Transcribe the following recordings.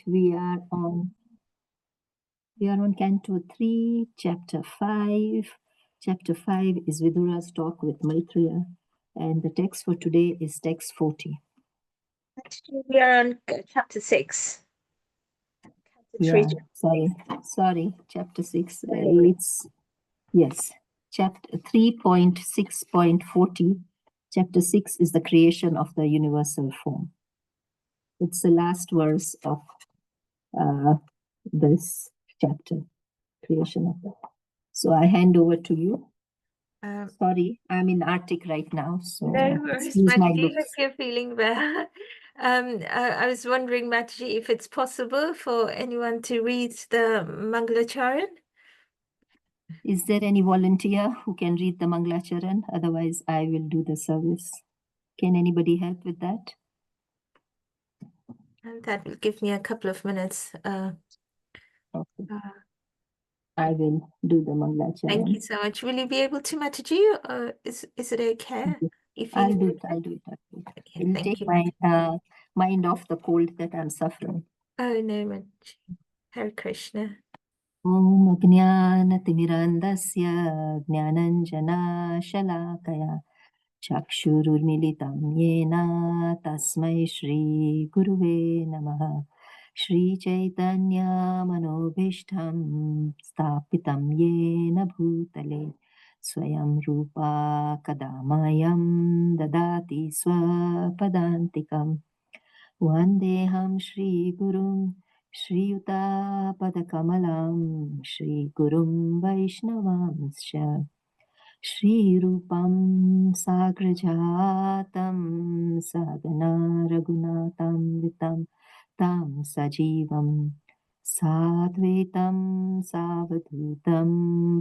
We are on Canto 3, Chapter 5. Chapter 5 is Vidura's talk with Maitreya, and the text for today is text 40. Actually, we are on chapter 6. Yeah, sorry, chapter 6. Chapter 3.6.40. Chapter 6 is the creation of the universal form. It's the last verse of this chapter, creation of the. So I hand over to you. Sorry, I'm in Arctic right now, so no worries, excuse my Mataji, looks. hope you're feeling better. I was wondering, Mataji, if it's possible for anyone to read the Mangalacharan. Is there any volunteer who can read the Mangalacharan? Otherwise, I will do the service. Can anybody help with that? And that will give me a couple of minutes. Okay. I will do the Mangalacharan. Thank you so much. Will you be able to, Mataji? Is it okay? I'll do it. Okay, It'll thank take you. my mind off the cold that I'm suffering. Oh no, Mataji. Hare Krishna. Om Jnanatimirandasya Jnananjana-shalakaya Chakshururmilitam Yena Tasmai Shri Guruve Namaha Shri Chaitanya Manobhishtam Stapitam Yena Bhutale Swayam Rupa Kadamayam Dadati Swapadantikam Vandeham Shri Gurum Shri Yuta Padakamalam Shri Gurum Vaishnavamscha Shri Rupam Sagrajatam Sadhana Raghunatam Vitam Tam Sajivam Sadvetam Savadhutam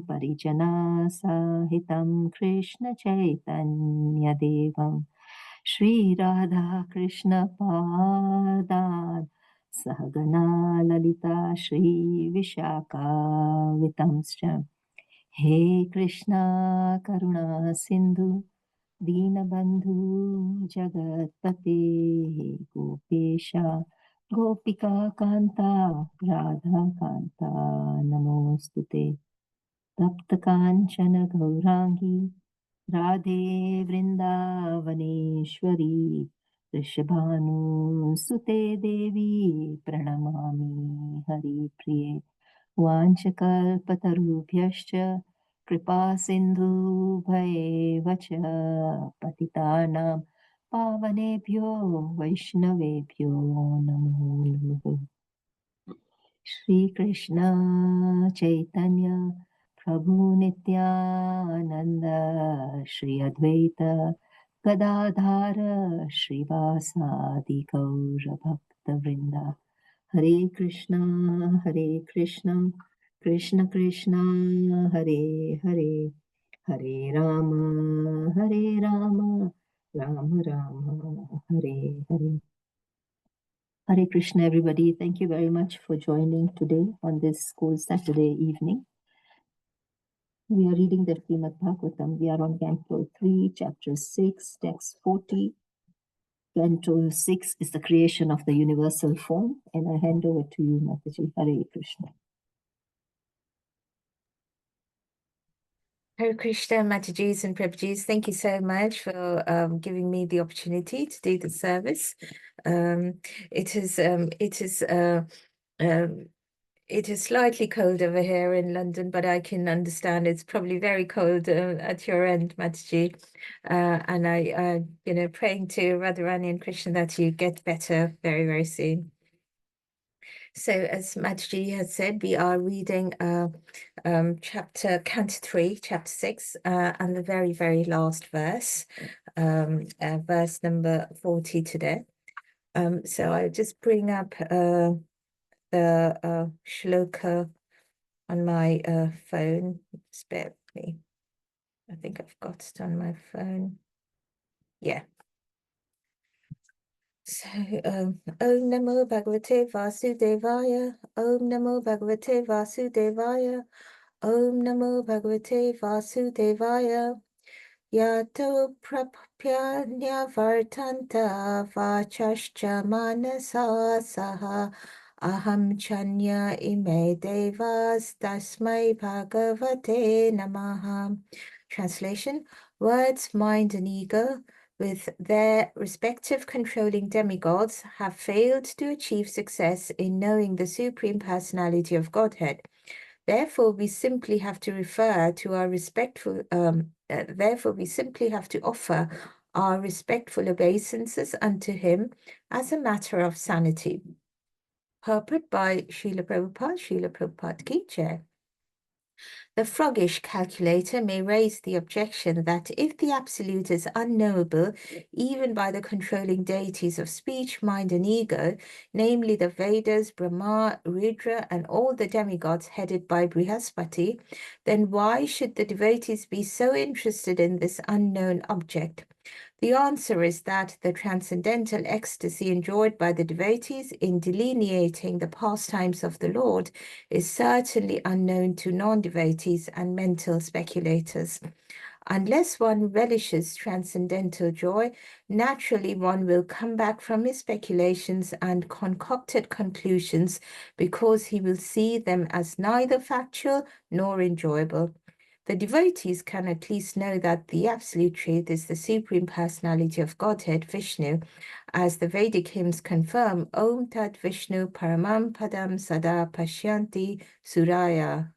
Parijana Sahitam Krishna Chaitanya Devam Shri Radha Krishna Padan Sahagana Lalita Shri Vishaka Vitamscha He Krishna Karuna Sindhu Dinabandhu Jagatpate Gopesha Gopika Kanta Radha Kanta Namostute Tapta Kanchana Gaurangi Radhe Vrindavaneshwari Rishabhanu Sute Devi Pranamami Hari Priye Vanchakalpatarubhyascha Kripa Sindhu Bhayeva cha Patitanam Pavanebhyo Vaishnavebhyo Namo Namaha Shri Krishna Chaitanya Prabhu Nityananda Shri Advaita Gadadhara Srivasadi Gaura Bhakta Vrinda Hare Krishna Krishna Krishna Hare Hare Hare Rama Rama Rama Hare Hare. Hare Krishna, everybody. Thank you very much for joining today on this cool Saturday evening. We are reading the Srimad Bhagavatam. We are on Canto 3, Chapter 6, Text 40. Canto 6 is the creation of the universal form. And I hand over to you, Mataji. Hare Krishna. Hare Krishna, Matajis and Prabhujis, thank you so much for giving me the opportunity to do the service. It is slightly cold over here in London, but I can understand it's probably very cold at your end, Mataji. And I praying to Radharani and Krishna that you get better very, very soon. So as Mataji has said, we are reading Canto 3, Chapter 6, and the very, very last verse, verse number 40 today. So I'll just bring up the shloka on my phone. Just bear with me. I think I've got it on my phone. Yeah. So, Om Namo Bhagavate Vasudevaya, Om Namo Bhagavate Vasudevaya, Om Namo Bhagavate Vasudevaya, Yato Prapyanya Vartanta Vachascha Manasa Saha Aham chanya ime devas tasmai bhagavate namaha. Translation: Words, mind, and ego, with their respective controlling demigods, have failed to achieve success in knowing the Supreme Personality of Godhead. Therefore, we simply have to refer to our respectful, therefore, we simply have to offer our respectful obeisances unto him as a matter of sanity. Purport by Srila Prabhupada Ki Jai. The froggish calculator may raise the objection that if the Absolute is unknowable even by the controlling deities of speech, mind, and ego, namely the Vedas, Brahma, Rudra, and all the demigods headed by Brihaspati, then why should the devotees be so interested in this unknown object? The answer is that the transcendental ecstasy enjoyed by the devotees in delineating the pastimes of the Lord is certainly unknown to non-devotees and mental speculators. Unless one relishes transcendental joy, naturally one will come back from his speculations and concocted conclusions because he will see them as neither factual nor enjoyable. The devotees can at least know that the absolute truth is the Supreme Personality of Godhead, Vishnu, as the Vedic hymns confirm, Om Tat Vishnu Paramam Padam Sada Pashyanti Suraya.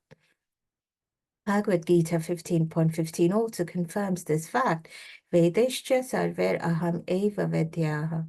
Bhagavad Gita 15.15 also confirms this fact, Vedescha Sarver Aham Eva Vedyaha.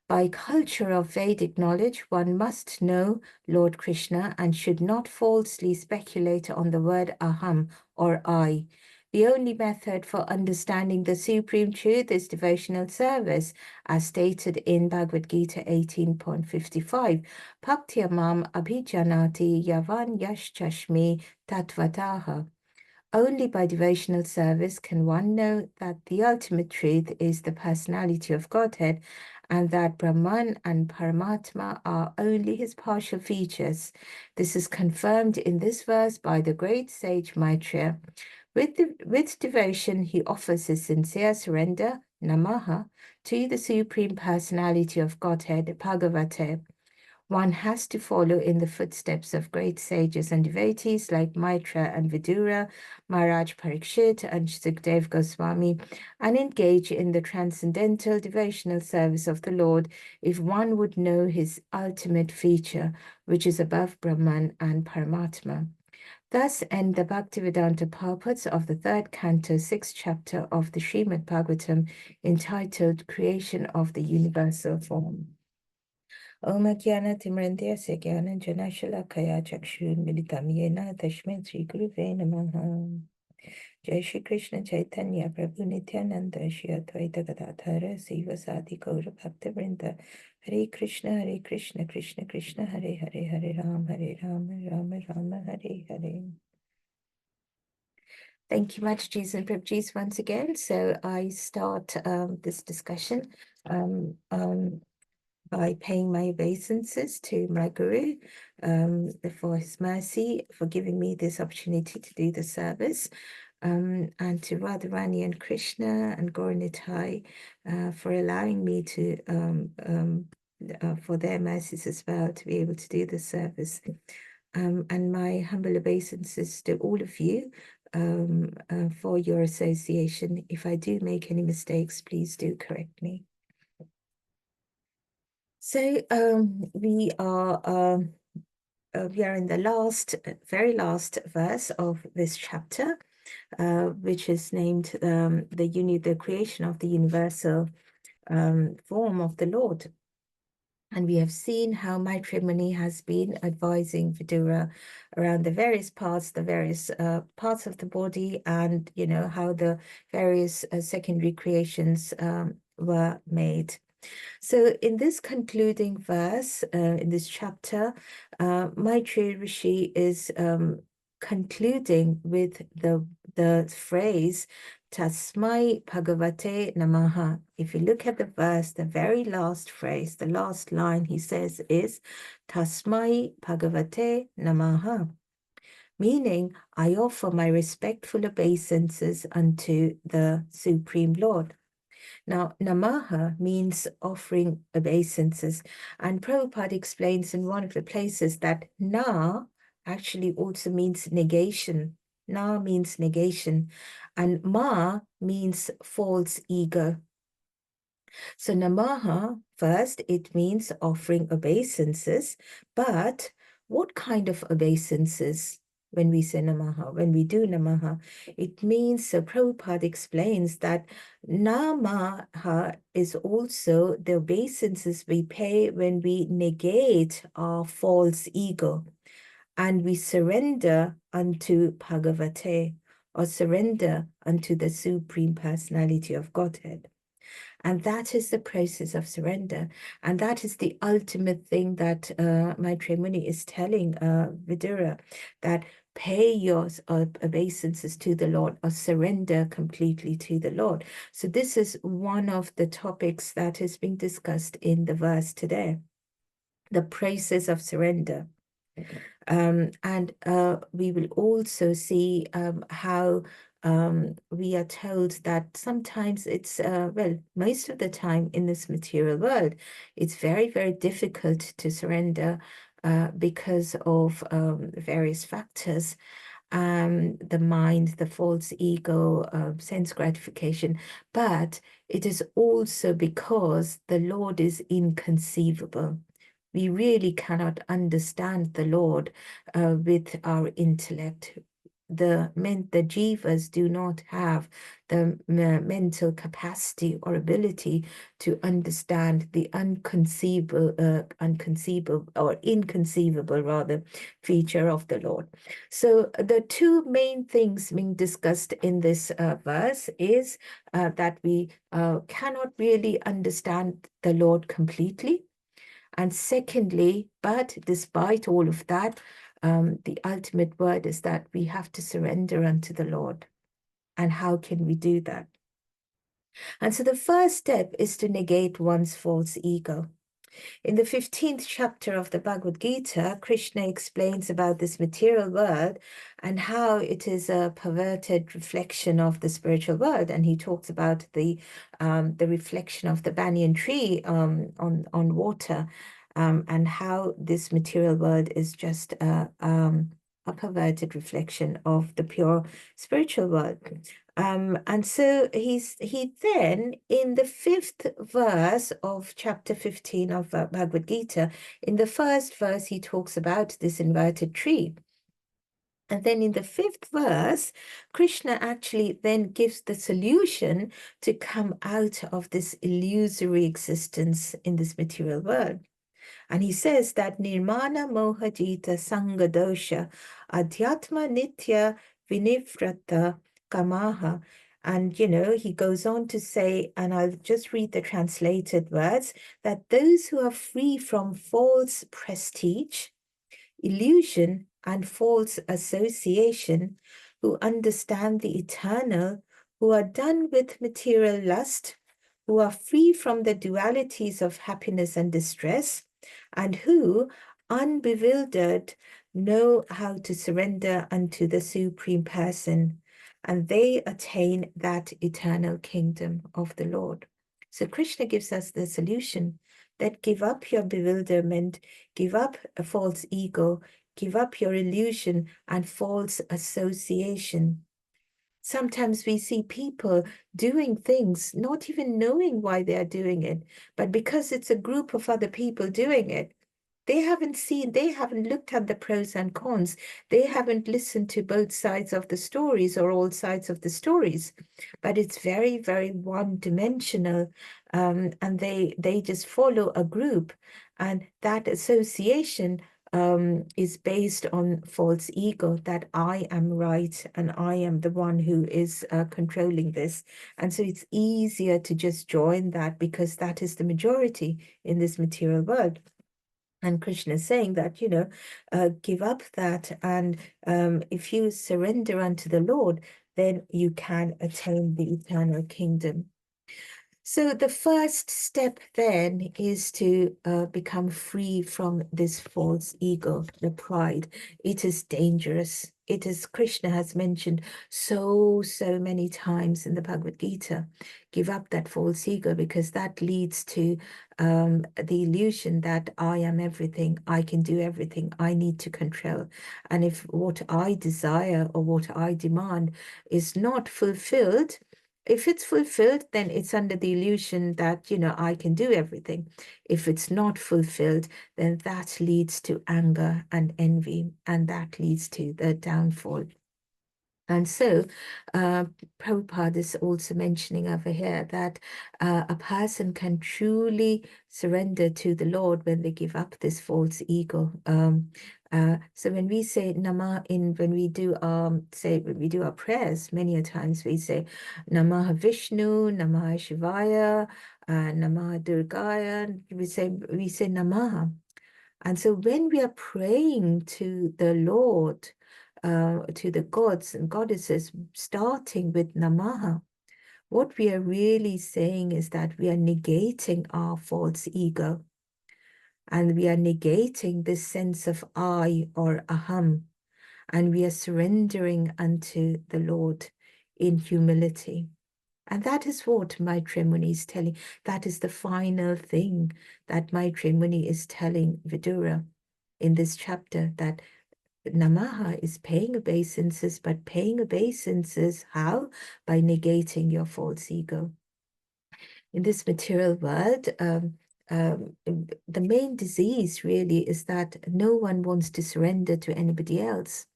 By culture of Vedic knowledge, one must know Lord Krishna and should not falsely speculate on the word aham or I. The only method for understanding the supreme truth is devotional service, as stated in Bhagavad Gita 18.55. Bhaktyamam abhijanati yavan yashchashmi tatvataha. Only by devotional service can one know that the ultimate truth is the personality of Godhead and that Brahman and Paramatma are only his partial features. This is confirmed in this verse by the great sage Maitreya. With devotion, he offers his sincere surrender, namaha, to the Supreme Personality of Godhead, Bhagavate. One has to follow in the footsteps of great sages and devotees like Maitreya and Vidura, Maharaj Parikshit and Sukdev Goswami, and engage in the transcendental devotional service of the Lord if one would know his ultimate feature, which is above Brahman and Paramatma. Thus end the Bhaktivedanta purports of the third canto, 6th chapter of the Srimad Bhagavatam, entitled Creation of the Universal Form. Om Jnana-timirandhasya Jnana-Janashalakaya Chakshur-militam Yena Tasmai Shri Guruve Namaha. Jai Shri Krishna Chaitanya Prabhu Nityananda Shri Advaita Gadadhara Sivasadi Gaura Bhaktivinoda. Hare Krishna Krishna Krishna Hare Hare Hare Rama Rama Hare Hare. Thank you much, Jesus and Prabhuji, once again. So I start this discussion by paying my obeisances to my Guru for his mercy, for giving me this opportunity to do the service, and to Radharani and Krishna and Gauranitai for allowing me to, for their mercies as well, to be able to do the service. And my humble obeisances to all of you for your association. If I do make any mistakes, please do correct me. So we are in the very last verse of this chapter, which is named the creation of the universal form of the Lord. And we have seen how Maitreya Muni has been advising Vidura around the various parts of the body, and how the various secondary creations were made. So in this concluding verse, in this chapter, Maitreya Rishi is concluding with the phrase Tasmai Bhagavate Namaha. If you look at the verse, the very last phrase, the last line he says is Tasmai Bhagavate Namaha, meaning I offer my respectful obeisances unto the Supreme Lord. Now, namaha means offering obeisances, and Prabhupada explains in one of the places that na actually also means negation. Na means negation, and ma means false ego. So namaha, first, it means offering obeisances, but what kind of obeisances? When we say namaha, when we do namaha, it means, so Prabhupada explains that namaha is also the obeisances we pay when we negate our false ego and we surrender unto Bhagavate, or surrender unto the Supreme Personality of Godhead. And that is the process of surrender. And that is the ultimate thing that Maitreya Muni is telling Vidura, that pay your obeisances to the Lord, or surrender completely to the Lord. So this is one of the topics that is being discussed in the verse today, the process of surrender. And we will also see how we are told that sometimes it's, well, most of the time in this material world, it's very, very difficult to surrender because of various factors. The mind, the false ego, sense gratification, but it is also because the Lord is inconceivable. We really cannot understand the Lord with our intellect. The jivas do not have the mental capacity or ability to understand the unconceivable or inconceivable rather feature of the Lord. So the two main things being discussed in this verse is that we cannot really understand the Lord completely. And secondly, but despite all of that, the ultimate word is that we have to surrender unto the Lord. And how can we do that? And so the first step is to negate one's false ego. In the 15th chapter of the Bhagavad Gita, Krishna explains about this material world and how it is a perverted reflection of the spiritual world. And he talks about the reflection of the banyan tree on water, and how this material world is just a perverted reflection of the pure spiritual world. And so he then, in the 5th verse of chapter 15 of Bhagavad Gita, in the first verse, he talks about this inverted tree. And then in the 5th verse, Krishna actually then gives the solution to come out of this illusory existence in this material world. And he says that nirmana moha jita sanga dosha adhyatma nitya vinivrata kamaha. And, he goes on to say, and I'll just read the translated words, that those who are free from false prestige, illusion, and false association, who understand the eternal, who are done with material lust, who are free from the dualities of happiness and distress, and who, unbewildered, know how to surrender unto the Supreme Person, and they attain that eternal kingdom of the Lord. So Krishna gives us the solution that give up your bewilderment, give up a false ego, give up your illusion and false association. Sometimes we see people doing things, not even knowing why they are doing it, but because it's a group of other people doing it, they haven't looked at the pros and cons. They haven't listened to both sides of the stories or all sides of the stories, but it's very, very one-dimensional, and they just follow a group, and that association is based on false ego, that I am right and I am the one who is controlling this. And so it's easier to just join that because that is the majority in this material world. And Krishna is saying that, give up that. And if you surrender unto the Lord, then you can attain the eternal kingdom. So the first step then is to become free from this false ego, the pride. It is dangerous. It is, Krishna has mentioned so many times in the Bhagavad Gita. Give up that false ego, because that leads to the illusion that I am everything, I can do everything, I need to control. And if what I desire or what I demand is not fulfilled, if it's fulfilled, then it's under the illusion that, I can do everything. If it's not fulfilled, then that leads to anger and envy, and that leads to the downfall. And so, Prabhupada is also mentioning over here that a person can truly surrender to the Lord when they give up this false ego. So when we say Nama when we do our prayers, many a times we say Namah Vishnu, Namah Shivaya, Namah Durgaya. We say Namah. And so when we are praying to the Lord, to the gods and goddesses, starting with Namaha, what we are really saying is that we are negating our false ego, and we are negating this sense of I or aham, and we are surrendering unto the Lord in humility. And that is what Maitreya Muni is telling. That is the final thing that Maitreya Muni is telling Vidura in this chapter, that Namaha is paying obeisances, but paying obeisances how? By negating your false ego. In this material world, the main disease really is that no one wants to surrender to anybody else.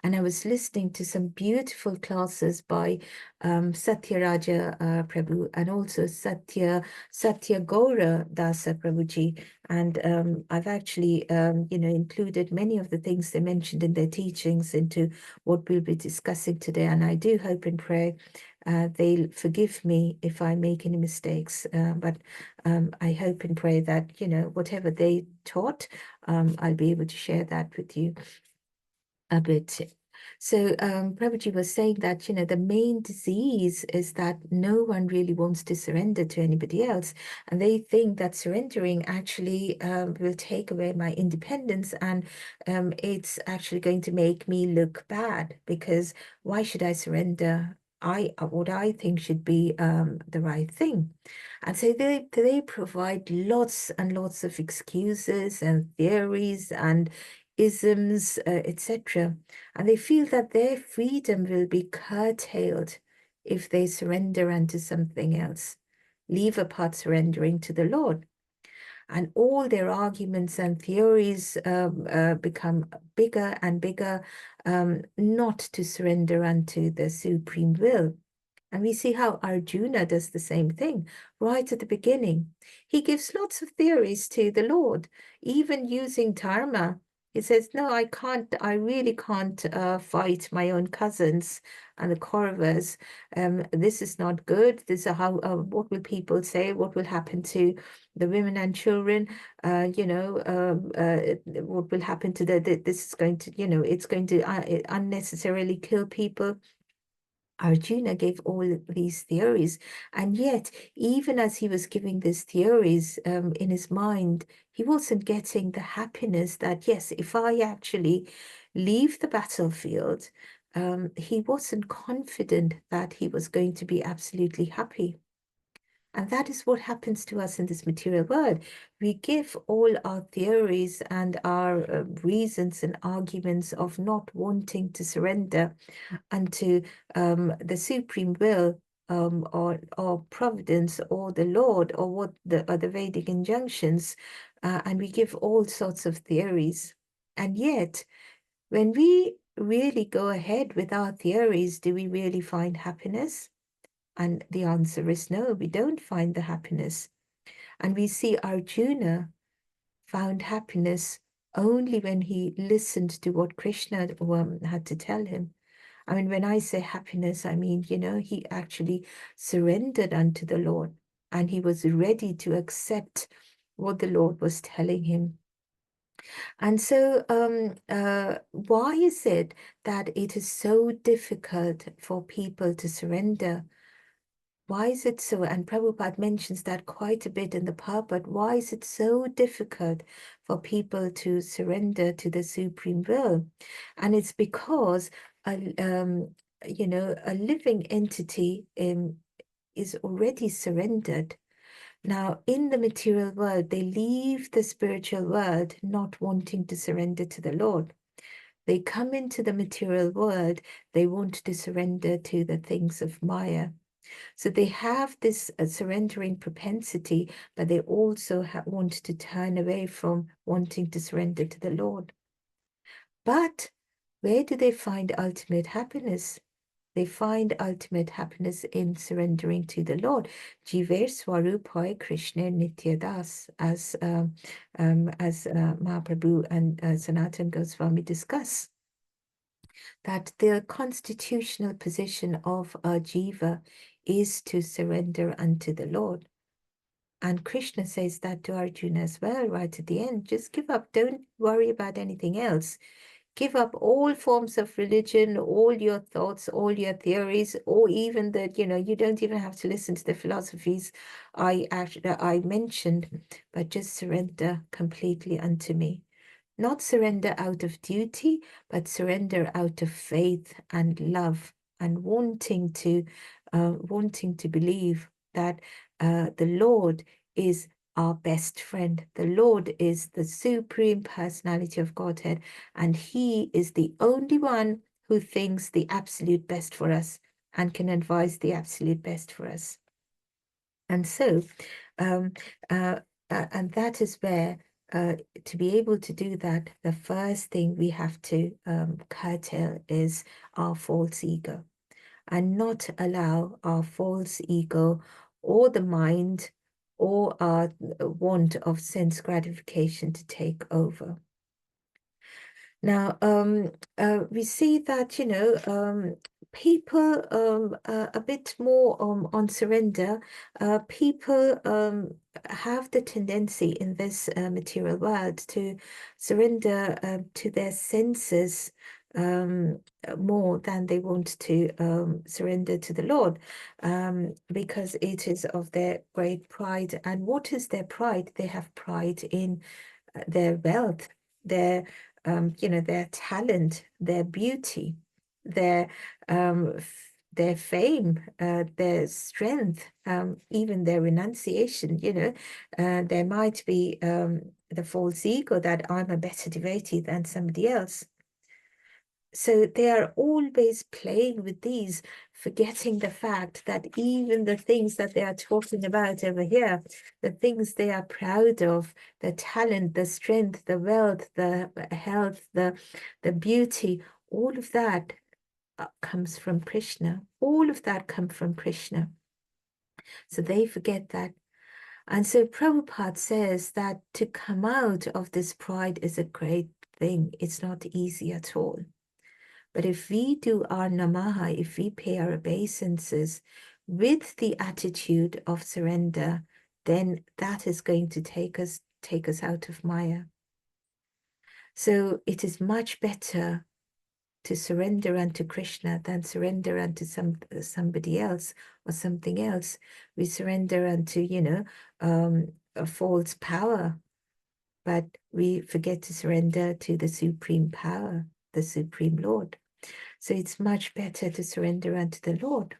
And I was listening to some beautiful classes by Satyaraja Prabhu, and also Satya Gaura Dasa Prabhuji. And I've actually, included many of the things they mentioned in their teachings into what we'll be discussing today. And I do hope and pray they'll forgive me if I make any mistakes. But I hope and pray that, whatever they taught, I'll be able to share that with you a bit. So Prabhuji was saying that, the main disease is that no one really wants to surrender to anybody else. And they think that surrendering actually will take away my independence, and it's actually going to make me look bad, because why should I surrender what I think should be the right thing? And so they provide lots and lots of excuses and theories and isms, etc. And they feel that their freedom will be curtailed if they surrender unto something else, leave apart surrendering to the Lord. And all their arguments and theories become bigger and bigger, not to surrender unto the supreme will. And we see how Arjuna does the same thing right at the beginning. He gives lots of theories to the Lord, even using dharma. He says, no, I really can't fight my own cousins and the Kauravas. This is not good. This is what will people say? What will happen to the women and children? What will happen to this is going to, it's going to unnecessarily kill people. Arjuna gave all these theories, and yet, even as he was giving these theories in his mind, he wasn't getting the happiness that, yes, if I actually leave the battlefield, he wasn't confident that he was going to be absolutely happy. And that is what happens to us in this material world. We give all our theories and our reasons and arguments of not wanting to surrender unto the supreme will, or providence, or the Lord, or what the Vedic injunctions, and we give all sorts of theories. And yet, when we really go ahead with our theories, do we really find happiness? And the answer is no, we don't find the happiness. And we see Arjuna found happiness only when he listened to what Krishna had to tell him. I mean, when I say happiness, I mean, he actually surrendered unto the Lord, and he was ready to accept what the Lord was telling him. And so, why is it that it is so difficult for people to surrender? Why is it so? And Prabhupada mentions that quite a bit in the Prabhupada. Why is it so difficult for people to surrender to the supreme will? And it's because a living entity is already surrendered. Now, in the material world, they leave the spiritual world not wanting to surrender to the Lord. They come into the material world, they want to surrender to the things of Maya. So they have this surrendering propensity, but they also want to turn away from wanting to surrender to the Lord. But where do they find ultimate happiness? They find ultimate happiness in surrendering to the Lord. Jiver Swarupai Krishna Nityadas, as Mahaprabhu and Sanatan Goswami discuss, that the constitutional position of a jiva is to surrender unto the Lord. And Krishna says that to Arjuna as well, right at the end. Just give up. Don't worry about anything else. Give up all forms of religion, all your thoughts, all your theories, or even that, you don't even have to listen to the philosophies I mentioned, but just surrender completely unto me. Not surrender out of duty, but surrender out of faith and love and wanting to believe that the Lord is our best friend. The Lord is the supreme personality of Godhead, and He is the only one who thinks the absolute best for us and can advise the absolute best for us. And so, and that is where, to be able to do that, the first thing we have to curtail is our false ego, and not allow our false ego or the mind or our want of sense gratification to take over. Now, we see that, people a bit more on surrender. People have the tendency in this material world to surrender to their senses more than they want to surrender to the Lord, because it is of their great pride. And what is their pride? They have pride in their wealth, their their talent, their beauty, their their fame, their strength, even their renunciation. There might be the false ego that I'm a better devotee than somebody else. So they are always playing with these, forgetting the fact that even the things that they are talking about over here, the things they are proud of, the talent, the strength, the wealth, the health, the beauty, all of that comes from Krishna. All of that comes from Krishna. So they forget that. And so Prabhupada says that to come out of this pride is a great thing. It's not easy at all. But if we do our namaha, if we pay our obeisances with the attitude of surrender, then that is going to take us out of Maya. So it is much better to surrender unto Krishna than surrender unto somebody else or something else. We surrender unto, a false power, but we forget to surrender to the supreme power, the supreme Lord. So it's much better to surrender unto the Lord.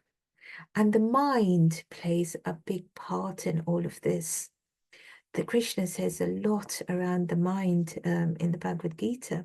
And the mind plays a big part in all of this. The Krishna says a lot around the mind in the Bhagavad Gita.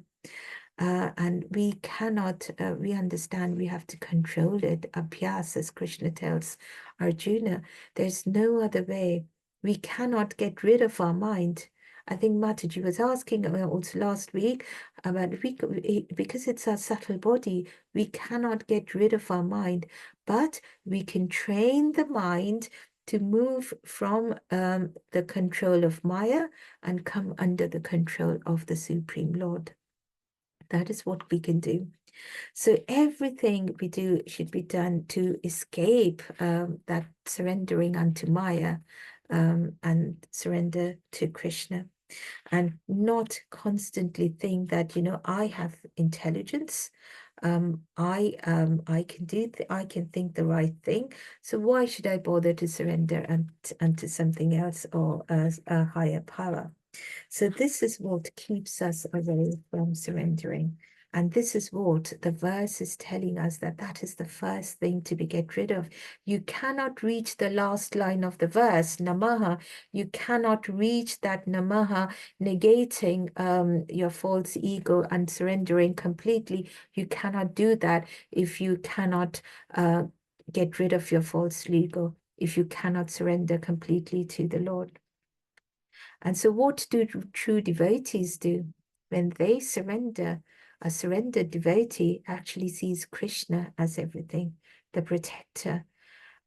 And we cannot, we understand we have to control it. Abhyas, as Krishna tells Arjuna, there's no other way. We cannot get rid of our mind. I think Mataji was asking also last week about because it's our subtle body, we cannot get rid of our mind, but we can train the mind to move from the control of Maya and come under the control of the Supreme Lord. That is what we can do. So everything we do should be done to escape that surrendering unto Maya and surrender to Krishna, and not constantly think that, I have intelligence, I can think the right thing. So why should I bother to surrender unto something else or a higher power? So this is what keeps us away from surrendering. And this is what the verse is telling us, that that is the first thing to be get rid of. You cannot reach the last line of the verse, namaha. You cannot reach that namaha, negating your false ego and surrendering completely. You cannot do that if you cannot get rid of your false ego, if you cannot surrender completely to the Lord. And so what do true devotees do? When they surrender, a surrendered devotee actually sees Krishna as everything, the protector,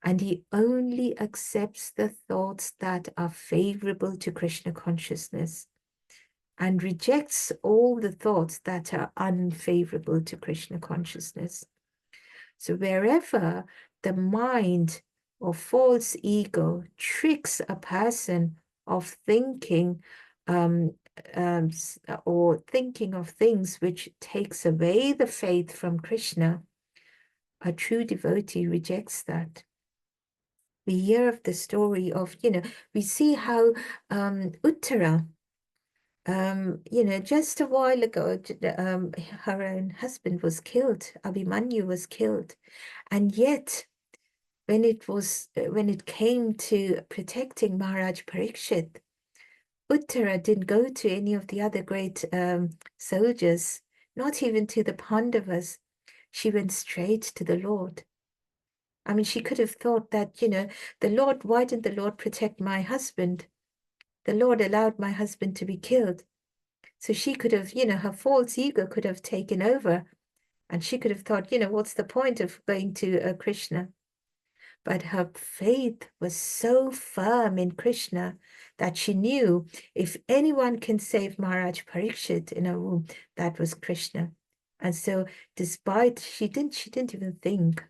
and he only accepts the thoughts that are favorable to Krishna consciousness and rejects all the thoughts that are unfavorable to Krishna consciousness. So wherever the mind or false ego tricks a person of thinking or thinking of things which takes away the faith from Krishna, a true devotee rejects that. We hear of the story of, we see how Uttara, just a while ago, her own husband was killed, Abhimanyu was killed, and yet when it came to protecting Maharaj Parikshit, Uttara didn't go to any of the other great soldiers, not even to the Pandavas. She went straight to the Lord. I mean, she could have thought that, the Lord, why didn't the Lord protect my husband? The Lord allowed my husband to be killed. So she could have, her false ego could have taken over. And she could have thought, what's the point of going to Krishna? But her faith was so firm in Krishna that she knew if anyone can save Maharaj Parikshit in her womb, that was Krishna. And so despite she didn't even think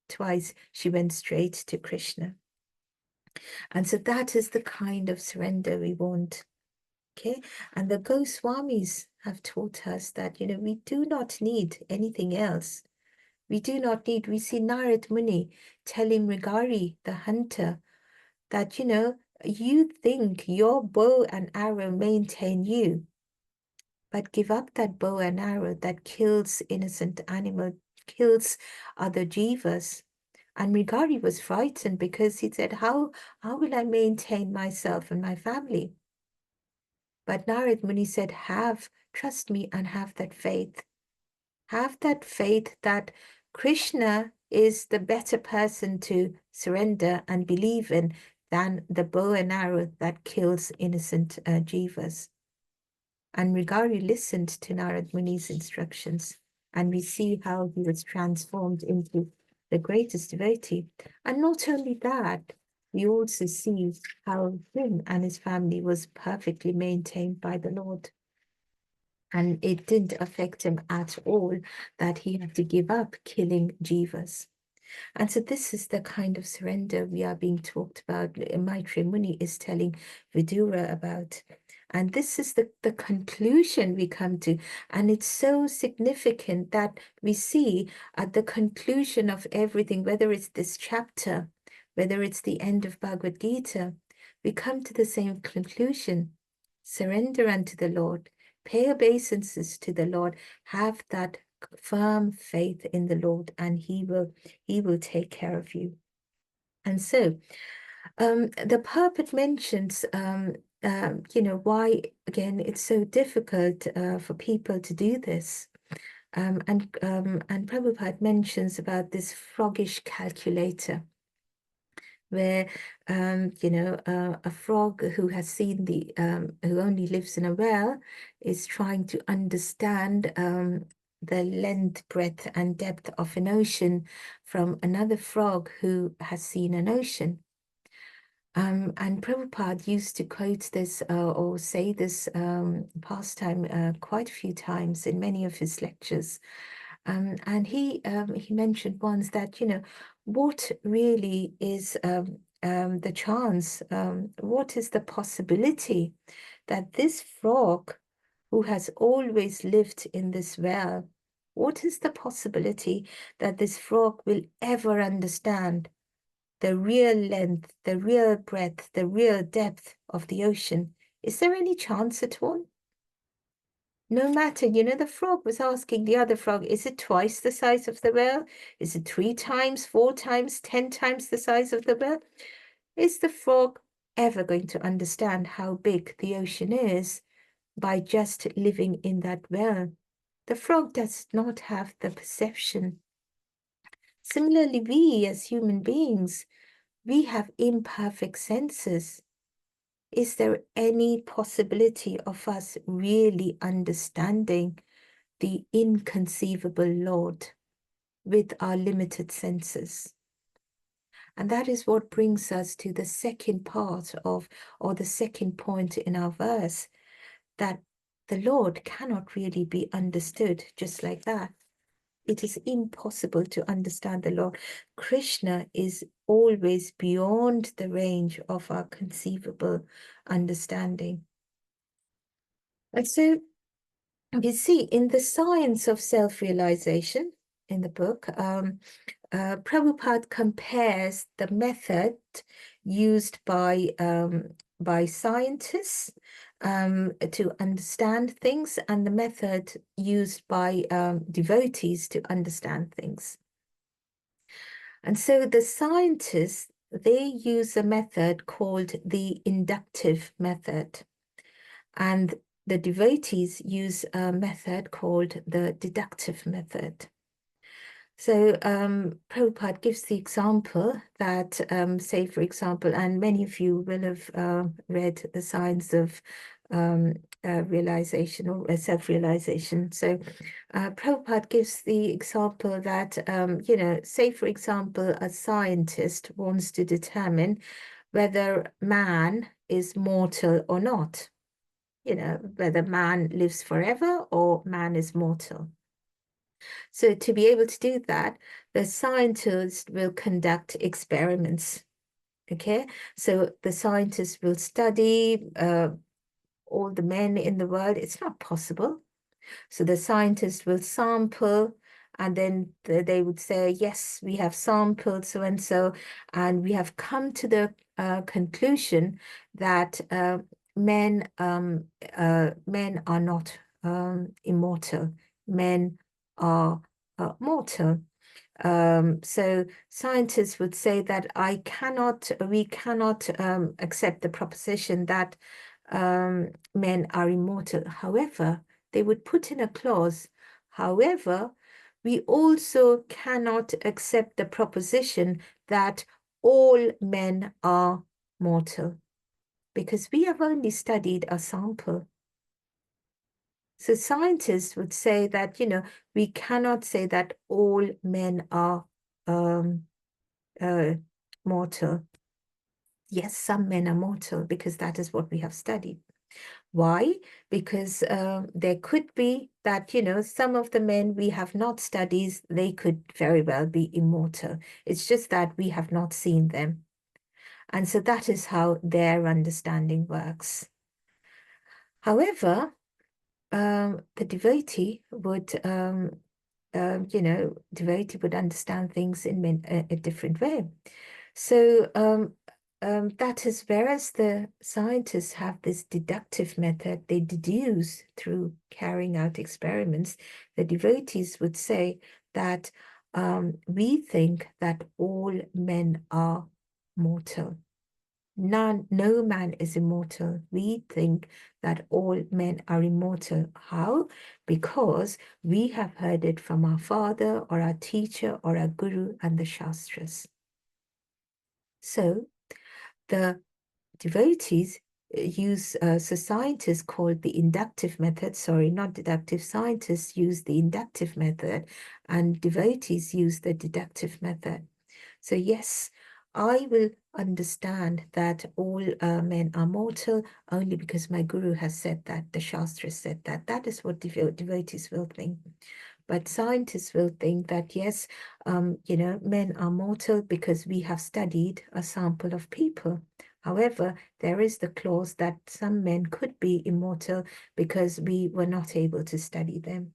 twice, she went straight to Krishna. And so that is the kind of surrender we want. Okay. And the Goswamis have taught us that, we do not need anything else. We do not need, we see Narad Muni telling Mrigari, the hunter, that, you think your bow and arrow maintain you, but give up that bow and arrow that kills innocent animal, kills other jivas. And Mrigari was frightened because he said, how will I maintain myself and my family? But Narad Muni said, trust me and have that faith. Have that faith that Krishna is the better person to surrender and believe in than the bow and arrow that kills innocent jivas. And Mrigari listened to Narad Muni's instructions, and we see how he was transformed into the greatest devotee. And not only that, we also see how him and his family was perfectly maintained by the Lord. And it didn't affect him at all that he had to give up killing jivas. And so this is the kind of surrender we are being talked about. Maitreya Muni is telling Vidura about. And this is the conclusion we come to. And it's so significant that we see at the conclusion of everything, whether it's this chapter, whether it's the end of Bhagavad Gita, we come to the same conclusion. Surrender unto the Lord. Pay obeisances to the Lord. Have that firm faith in the Lord, and He will take care of you. And so, the purport mentions, why again it's so difficult for people to do this. And Prabhupada mentions about this froggish calculator, where a frog who has seen who only lives in a well is trying to understand the length, breadth, and depth of an ocean from another frog who has seen an ocean. And Prabhupada used to quote this or say this pastime quite a few times in many of his lectures. And he mentioned once that, what really is the chance, what is the possibility that this frog who has always lived in this well What is the possibility that this frog will ever understand the real length, the real breadth, the real depth of the ocean? Is there any chance at all? No matter, the frog was asking the other frog, is it twice the size of the whale? Is it 3 times, 4 times, 10 times the size of the whale? Is the frog ever going to understand how big the ocean is by just living in that well? The frog does not have the perception. Similarly, we as human beings, we have imperfect senses. Is there any possibility of us really understanding the inconceivable Lord with our limited senses? And that is what brings us to the second part of, or the second point in our verse, that the Lord cannot really be understood just like that. It is impossible to understand the Lord. Krishna is always beyond the range of our conceivable understanding. And so you see, in the science of self-realization in the book, Prabhupada compares the method used by scientists to understand things and the method used by devotees to understand things. And so the scientists, they use a method called the inductive method, and the devotees use a method called the deductive method. So Prabhupada gives the example that, say, for example, and many of you will have read The Science of Realization or Self-Realization. So Prabhupada gives the example that, say, for example, a scientist wants to determine whether man is mortal or not, whether man lives forever or man is mortal. So to be able to do that, the scientist will conduct experiments. Okay, so the scientist will study all the men in the world. It's not possible. So the scientist will sample, and then they would say, yes, we have sampled so and so, and we have come to the conclusion that men are not immortal. Men are mortal. So scientists would say that we cannot accept the proposition that men are immortal. However, they would put in a clause, however, we also cannot accept the proposition that all men are mortal, because we have only studied a sample. So scientists would say that, we cannot say that all men are mortal. Yes, some men are mortal because that is what we have studied. Why? Because there could be that, some of the men we have not studied, they could very well be immortal. It's just that we have not seen them. And so that is how their understanding works. However, the devotee would, devotee would understand things in a different way. So that is, whereas the scientists have this deductive method, they deduce through carrying out experiments, the devotees would say that we think that all men are mortal. No man is immortal. We think that all men are immortal. How? Because we have heard it from our father or our teacher or our guru and the Shastras. So the devotees use, so scientists called the inductive method, sorry, not deductive, scientists use the inductive method and devotees use the deductive method. So yes, I will understand that all men are mortal only because my guru has said that, the Shastra said that. That is what devotees will think. But scientists will think that, yes, men are mortal because we have studied a sample of people. However, there is the clause that some men could be immortal because we were not able to study them.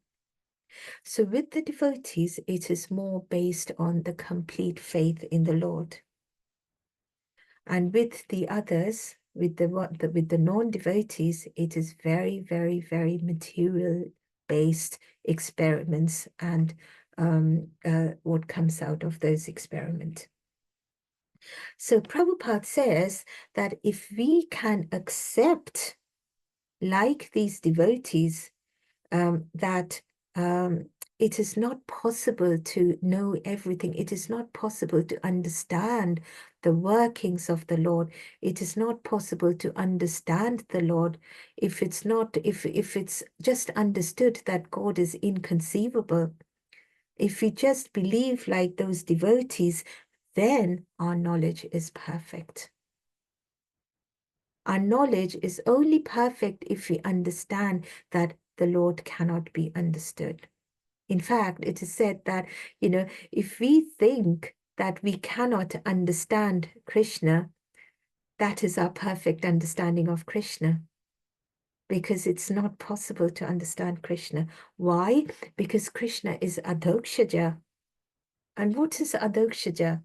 So with the devotees, it is more based on the complete faith in the Lord. And with the others, with the non-devotees, it is very, very, very material-based experiments and what comes out of those experiments. So Prabhupada says that if we can accept, like these devotees, that it is not possible to know everything. It is not possible to understand the workings of the Lord. It is not possible to understand the Lord if it's not, if it's just understood that God is inconceivable. If we just believe like those devotees, then our knowledge is perfect. Our knowledge is only perfect if we understand that the Lord cannot be understood. In fact, it is said that, if we think that we cannot understand Krishna, that is our perfect understanding of Krishna. Because it's not possible to understand Krishna. Why? Because Krishna is Adokshaja. And what is Adokshaja?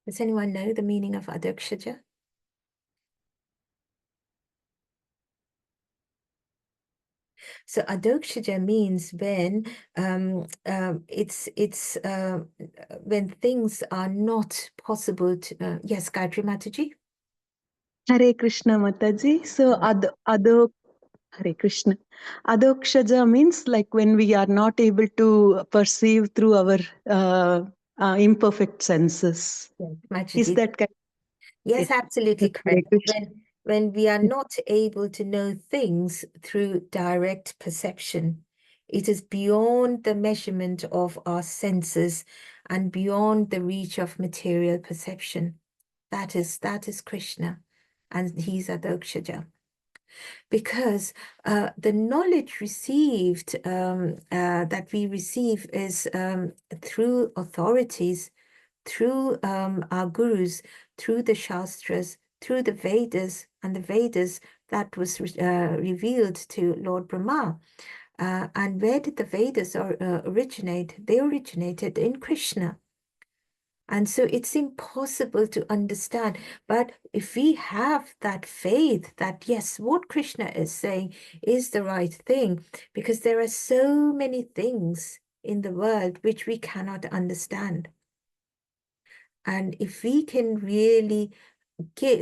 Does anyone know the meaning of Adokshaja? So Adokshaja means when it's when things are not possible to. Yes, Gayatri Mataji. Hare Krishna Mataji. So Hare Krishna. Adokshaja means like when we are not able to perceive through our imperfect senses. Yes, Is Mataji. that correct? Yes, absolutely Hare correct. Krishna. When we are not able to know things through direct perception, it is beyond the measurement of our senses and beyond the reach of material perception. That is Krishna, and he's Adokshaja. Because the knowledge received that we receive is through authorities, through our gurus, through the Shastras, through the Vedas, and the Vedas that was revealed to Lord Brahma. And where did the Vedas originate? They originated in Krishna. And so it's impossible to understand. But if we have that faith that, yes, what Krishna is saying is the right thing, because there are so many things in the world which we cannot understand. And if we can really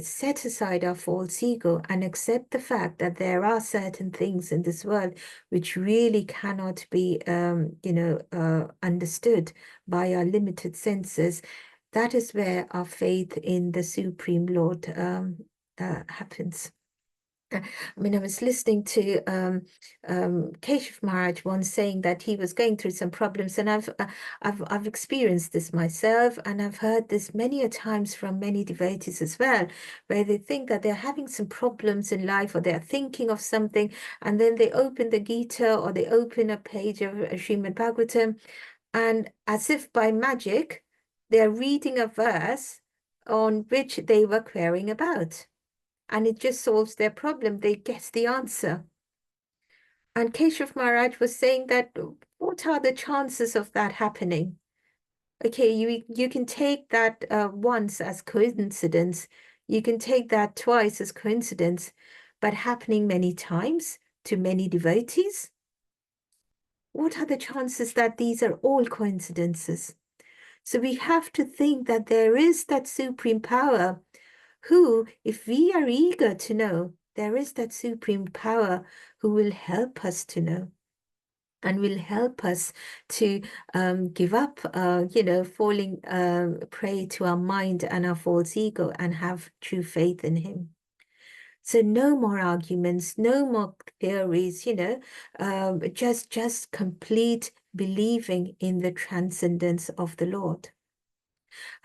set aside our false ego and accept the fact that there are certain things in this world which really cannot be, understood by our limited senses, that is where our faith in the Supreme Lord happens. I mean, I was listening to Keshav Maharaj once saying that he was going through some problems, and I've experienced this myself, and I've heard this many a times from many devotees as well, where they think that they're having some problems in life, or they're thinking of something, and then they open the Gita or they open a page of Srimad Bhagavatam, and as if by magic, they're reading a verse on which they were querying about. And it just solves their problem. They get the answer. And Keshav Maharaj was saying that, what are the chances of that happening? Okay, you can take that once as coincidence. You can take that twice as coincidence, but happening many times to many devotees? What are the chances that these are all coincidences? So we have to think that there is that supreme power who, if we are eager to know, there is that supreme power who will help us to know and will help us to give up, falling prey to our mind and our false ego and have true faith in him. So no more arguments, no more theories, just complete believing in the transcendence of the Lord.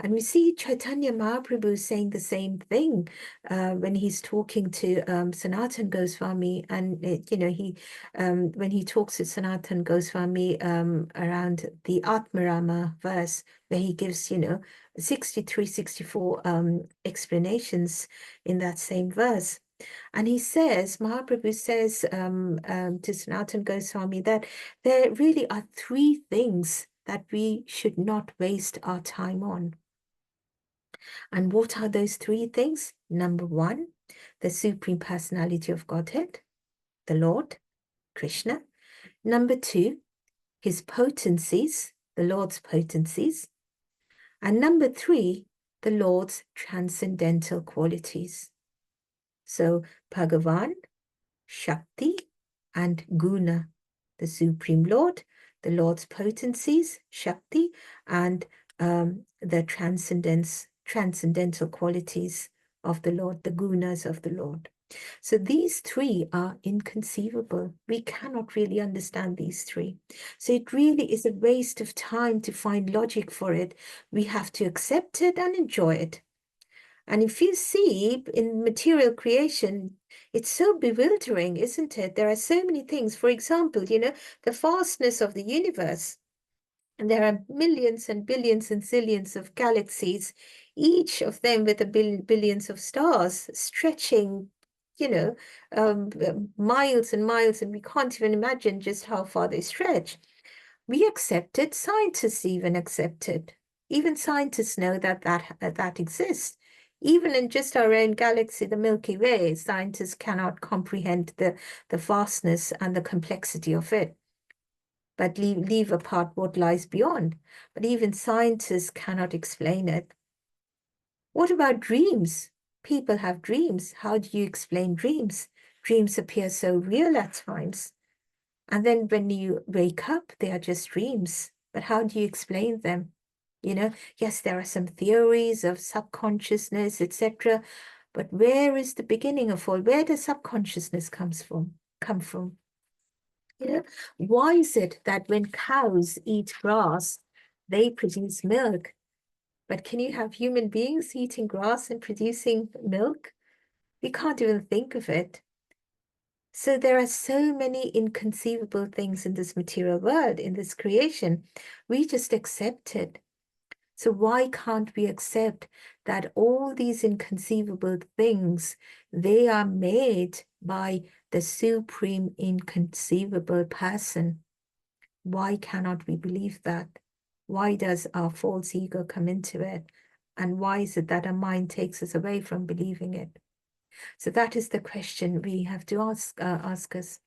And we see Chaitanya Mahaprabhu saying the same thing when he's talking to Sanatan Goswami, and when he talks to Sanatan Goswami around the Atmarama verse, where he gives 63, 64 explanations in that same verse. And he says, Mahaprabhu says to Sanatana Goswami that there really are three things that we should not waste our time on. And what are those three things? Number one, the Supreme Personality of Godhead, the Lord, Krishna. Number two, his potencies, the Lord's potencies. And number three, the Lord's transcendental qualities. So Bhagavan, Shakti, and Guna, the Supreme Lord, the Lord's potencies, Shakti, and the transcendental qualities of the Lord, the Gunas of the Lord. So these three are inconceivable. We cannot really understand these three. So it really is a waste of time to find logic for it. We have to accept it and enjoy it. And if you see in material creation, it's so bewildering, isn't it? There are so many things. For example, the vastness of the universe. And there are millions and billions and zillions of galaxies, each of them with billions of stars stretching, miles and miles, and we can't even imagine just how far they stretch. We accept it. Scientists even accept it. Even scientists know that exists. Even in just our own galaxy, the Milky Way, scientists cannot comprehend the vastness and the complexity of it, but leave apart what lies beyond. But even scientists cannot explain it. What about dreams? People have dreams. How do you explain dreams? Dreams appear so real at times. And then when you wake up, they are just dreams. But how do you explain them? Yes, there are some theories of subconsciousness, etc. But where is the beginning of all? Where does subconsciousness come from? Why is it that when cows eat grass, they produce milk? But can you have human beings eating grass and producing milk? We can't even think of it. So there are so many inconceivable things in this material world, in this creation. We just accept it. So why can't we accept that all these inconceivable things, they are made by the supreme inconceivable person? Why cannot we believe that? Why does our false ego come into it? And why is it that our mind takes us away from believing it? So that is the question we have to ask us.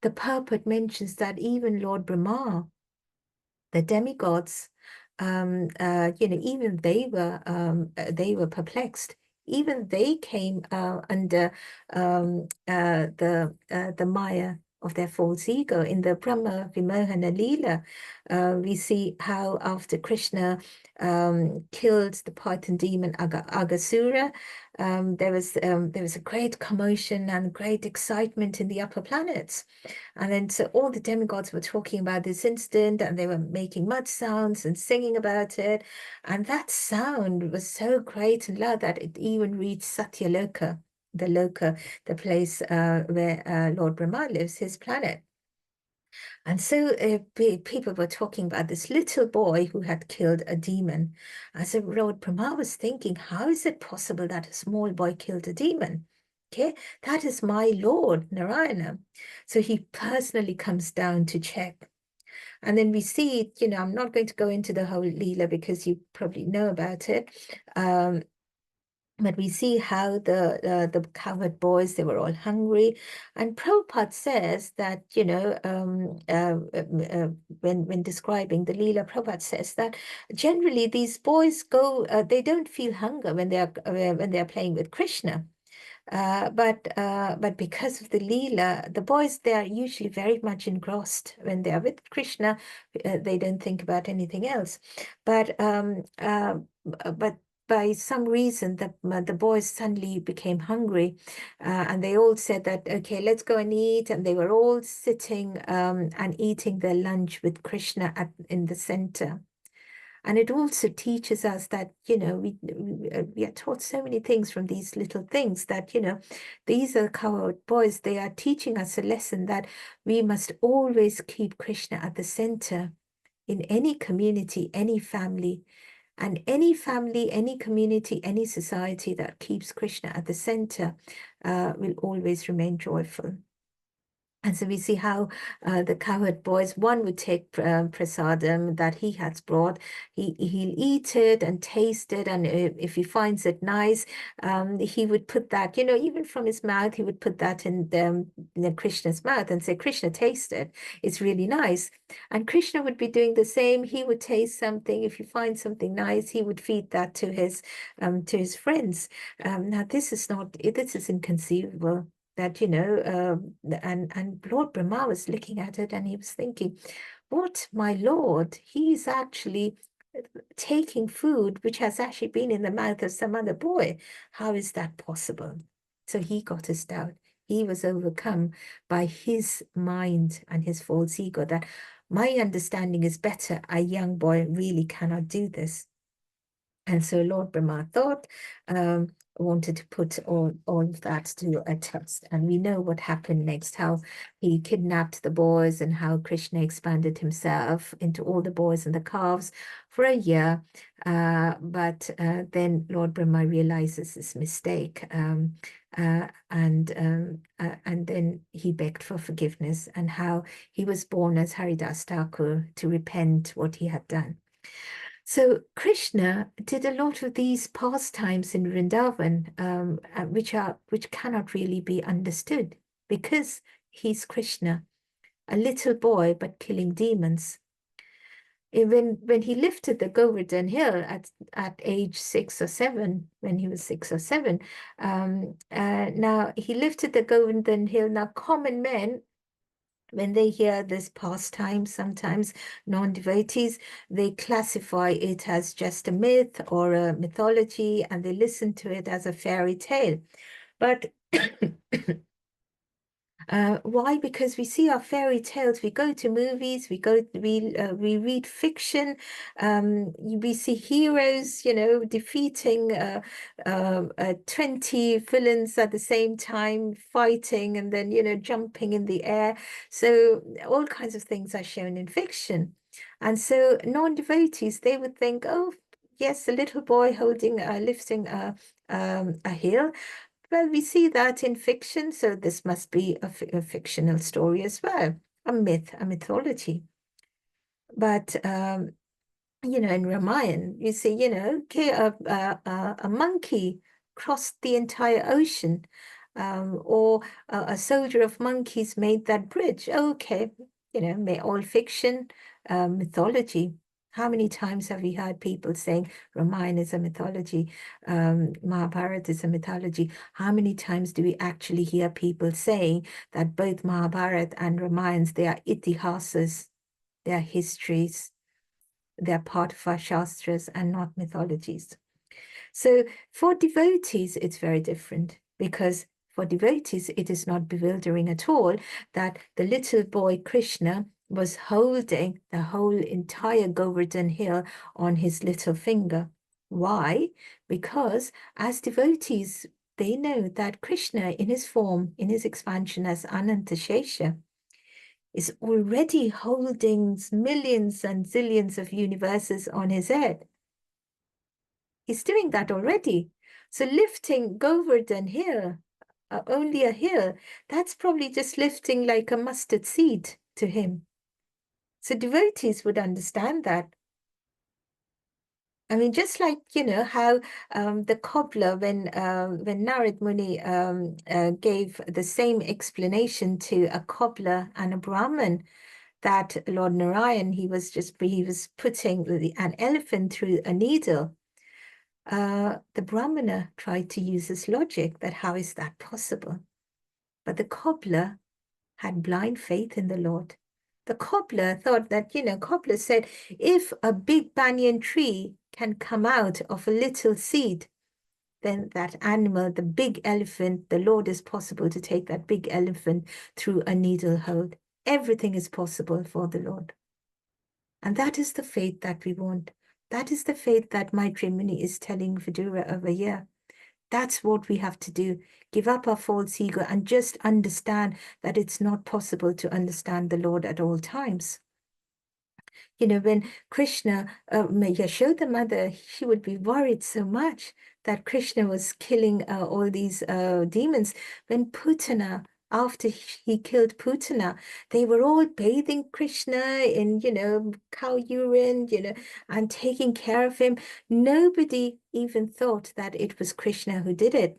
The purport mentions that even Lord Brahma, the demigods, even they were perplexed. Even they came under the maya of their false ego. In the Brahma Vimohana Leela, we see how after Krishna killed the Python demon Aghasura, there was a great commotion and great excitement in the upper planets. And then so all the demigods were talking about this incident, and they were making mud sounds and singing about it. And that sound was so great and loud that it even reached Satyaloka, the place where Lord Brahma lives, his planet. And so people were talking about this little boy who had killed a demon. And so Lord Brahma was thinking, how is it possible that a small boy killed a demon? Okay, that is my Lord Narayana. So he personally comes down to check. And then we see, I'm not going to go into the whole Leela because you probably know about it. But we see how the cowherd boys, they were all hungry. And Prabhupada says that, when describing the Leela, Prabhupada says that generally these boys they don't feel hunger when they're playing with Krishna. But because of the Leela, the boys, they are usually very much engrossed. When they are with Krishna, they don't think about anything else. But by some reason, the boys suddenly became hungry, and they all said that, okay, let's go and eat. And they were all sitting and eating their lunch with Krishna in the center. And it also teaches us that, we are taught so many things from these little things that, these are cowherd boys. They are teaching us a lesson that we must always keep Krishna at the center in any community, any family. And any family, any community, any society that keeps Krishna at the center will always remain joyful. And so we see how the cowherd boys, one would take prasadam that he has brought, he'll eat it and taste it, and if he finds it nice, he would put that, you know, even from his mouth, he would put that in the Krishna's mouth and say, Krishna, taste it. It's really nice. And Krishna would be doing the same. He would taste something. If he finds something nice, he would feed that to his friends. Now, this is inconceivable. That, you know, and Lord Brahma was looking at it and he was thinking, what, my Lord, he's actually taking food which has actually been in the mouth of some other boy. How is that possible? So he got his doubt. He was overcome by his mind and his false ego that my understanding is better. A young boy really cannot do this. And so Lord Brahma thought, wanted to put all of that to a test. And we know what happened next, how he kidnapped the boys and how Krishna expanded himself into all the boys and the calves for a year. But then Lord Brahma realizes his mistake. And then he begged for forgiveness, and how he was born as Haridas Thakur to repent what he had done. So Krishna did a lot of these pastimes in Vrindavan, which cannot really be understood because he's Krishna, a little boy but killing demons. When he lifted the Govardhan hill at age 6 or 7, when he was 6 or 7, now he lifted the Govardhan hill. Now common men, when they hear this pastime, sometimes non-devotees, they classify it as just a myth or a mythology, and they listen to it as a fairy tale. But why? Because we see our fairy tales. We go to movies. We read fiction. We see heroes, you know, defeating 20 villains at the same time, fighting, and then, you know, jumping in the air. So all kinds of things are shown in fiction, and so non-devotees, they would think, oh, yes, a little boy holding, lifting a hill. Well, we see that in fiction, so this must be a fictional story as well, a myth, a mythology. But you know, in Ramayana, you see, you know, a monkey crossed the entire ocean, or a soldier of monkeys made that bridge. Okay, you know, all fiction, mythology. How many times have we heard people saying Ramayana is a mythology, Mahabharata is a mythology? How many times do we actually hear people saying that both Mahabharata and Ramayana, they are itihasas, they are histories, they're part of our shastras and not mythologies. So for devotees, it's very different, because for devotees, it is not bewildering at all that the little boy Krishna was holding the whole entire Govardhan hill on his little finger. Why? Because as devotees, they know that Krishna in his form, in his expansion as Ananta Shesha, is already holding millions and zillions of universes on his head. He's doing that already. So lifting Govardhan hill, only a hill, that's probably just lifting like a mustard seed to him. So devotees would understand that. I mean, just like, you know, how the cobbler, when Narad Muni gave the same explanation to a cobbler and a Brahmin, that Lord Narayan, he was putting an elephant through a needle. The Brahmana tried to use this logic that how is that possible? But the cobbler had blind faith in the Lord. The cobbler thought that, you know, cobbler said, if a big banyan tree can come out of a little seed, then that animal, the big elephant, the Lord is possible to take that big elephant through a needle hole. Everything is possible for the Lord. And that is the faith that we want. That is the faith that Maitri Muni is telling Vidura over here. That's what we have to do. Give up our false ego and just understand that it's not possible to understand the Lord at all times. You know, when Krishna, Yashoda mother, she would be worried so much that Krishna was killing all these demons. When Putana, after he killed Putana, they were all bathing Krishna in, you know, cow urine, you know, and taking care of him. Nobody even thought that it was Krishna who did it.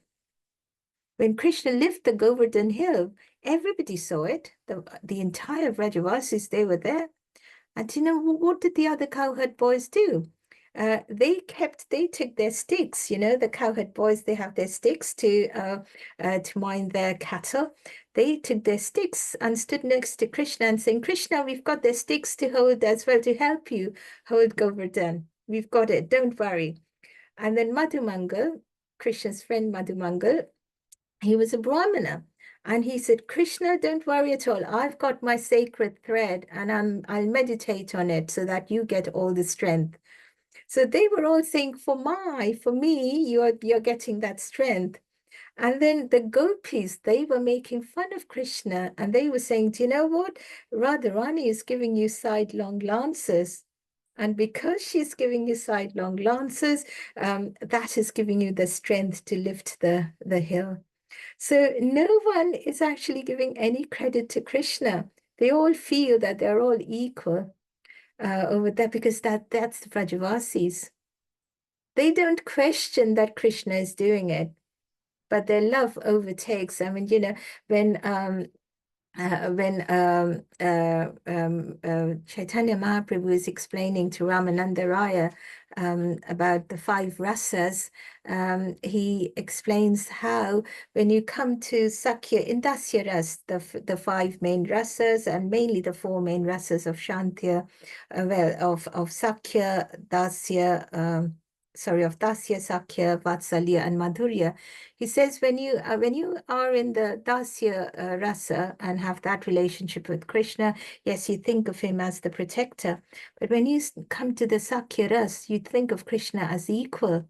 When Krishna left the Govardhan hill, everybody saw it. The entire Vrajavasis, they were there. And you know, what did the other cowherd boys do? They took their sticks, you know, the cowherd boys, they have their sticks to mind their cattle. They took their sticks and stood next to Krishna and saying, Krishna, we've got their sticks to hold as well to help you hold Govardhan. We've got it, don't worry. And then Madhumangal, Krishna's friend Madhumangal, he was a Brahmana. And he said, Krishna, don't worry at all. I've got my sacred thread and I'll meditate on it so that you get all the strength. So they were all saying, for me, you're getting that strength. And then the gopis, they were making fun of Krishna and they were saying, do you know what? Radharani is giving you sidelong lances. And because she's giving you sidelong lances, that is giving you the strength to lift the hill. So no one is actually giving any credit to Krishna. They all feel that they're all equal over there because that's the Vrajavasis. They don't question that Krishna is doing it, but their love overtakes. I mean, you know, when Chaitanya Mahaprabhu is explaining to Ramananda Raya about the 5 rasas, he explains how when you come to Sakya, in Dasya Ras, the 5 main rasas, and mainly the 4 main rasas of Shantya, of Sakya, Dasya, of Dasya, Sakya, Vatsalya, and Madhurya. He says when you are in the Dasya rasa and have that relationship with Krishna, yes, you think of him as the protector. But when you come to the Sakya ras, you think of Krishna as equal.